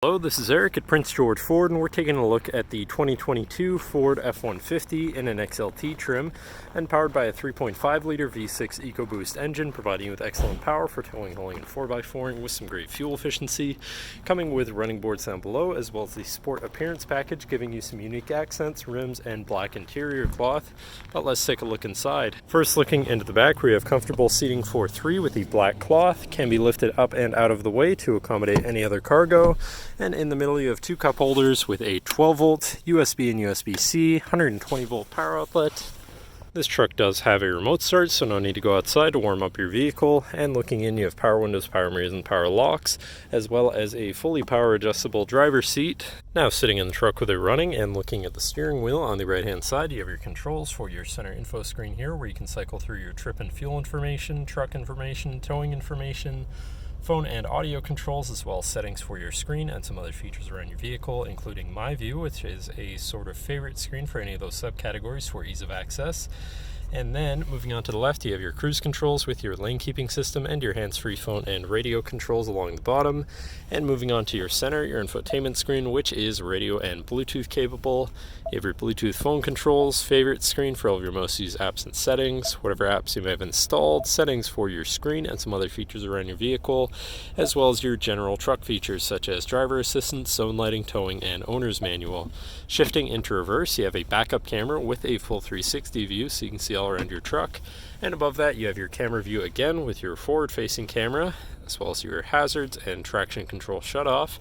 Hello, this is Eric at Prince George Ford, and we're taking a look at the 2022 Ford F-150 in an XLT trim and powered by a 3.5-liter V6 EcoBoost engine, providing you with excellent power for towing, hauling, and 4x4ing with some great fuel efficiency. Coming with running boards down below, as well as the Sport Appearance package, giving you some unique accents, rims, and black interior cloth. But let's take a look inside. First, looking into the back, we have comfortable seating for 3 with the black cloth. Can be lifted up and out of the way to accommodate any other cargo. And in the middle you have 2 cup holders with a 12-volt USB and USB-C, 120-volt power outlet. This truck does have a remote start, so no need to go outside to warm up your vehicle. And looking in, you have power windows, power mirrors, and power locks, as well as a fully power adjustable driver's seat. Now sitting in the truck with it running and looking at the steering wheel on the right-hand side, you have your controls for your center info screen here, where you can cycle through your trip and fuel information, truck information, towing information, phone and audio controls, as well as settings for your screen and some other features around your vehicle, including My View, which is a sort of favorite screen for any of those subcategories for ease of access. And then moving on to the left, you have your cruise controls with your lane keeping system and your hands-free phone and radio controls along the bottom. And moving on to your center, your infotainment screen, which is radio and Bluetooth capable. You have your Bluetooth phone controls, favorite screen for all of your most used apps and settings, whatever apps you may have installed, settings for your screen and some other features around your vehicle, as well as your general truck features such as driver assistance, zone lighting, towing, and owner's manual. Shifting into reverse, you have a backup camera with a full 360 view, so you can see all around your truck. And above that, you have your camera view again with your forward-facing camera, as well as your hazards and traction control shutoff.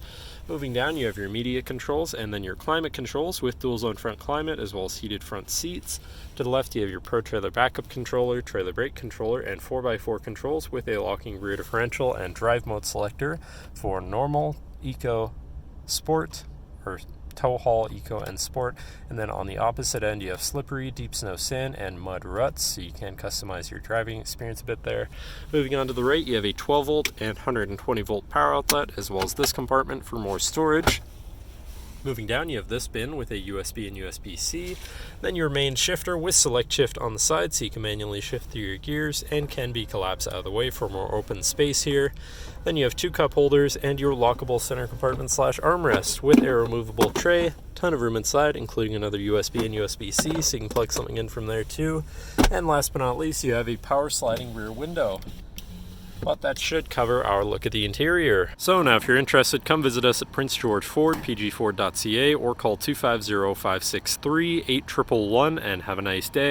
Moving down, you have your media controls and then your climate controls with dual zone front climate, as well as heated front seats. To the left, you have your Pro Trailer backup controller, trailer brake controller, and 4x4 controls with a locking rear differential and drive mode selector for normal, eco, sport, or tow, haul, eco, and sport. And then on the opposite end, you have slippery, deep snow, sand, and mud ruts, so you can customize your driving experience a bit there. Moving on to the right, you have a 12-volt and 120-volt power outlet, as well as this compartment for more storage. Moving down, you have this bin with a USB and USB-C, then your main shifter with select shift on the side, so you can manually shift through your gears and can be collapsed out of the way for more open space here. Then you have 2 cup holders and your lockable center compartment / armrest with a removable tray. Ton of room inside, including another USB and USB-C, so you can plug something in from there too. And last but not least, you have a power sliding rear window. But that should cover our look at the interior. So now if you're interested, come visit us at Prince George Ford, pgford.ca, or call 250-563-8111 and have a nice day.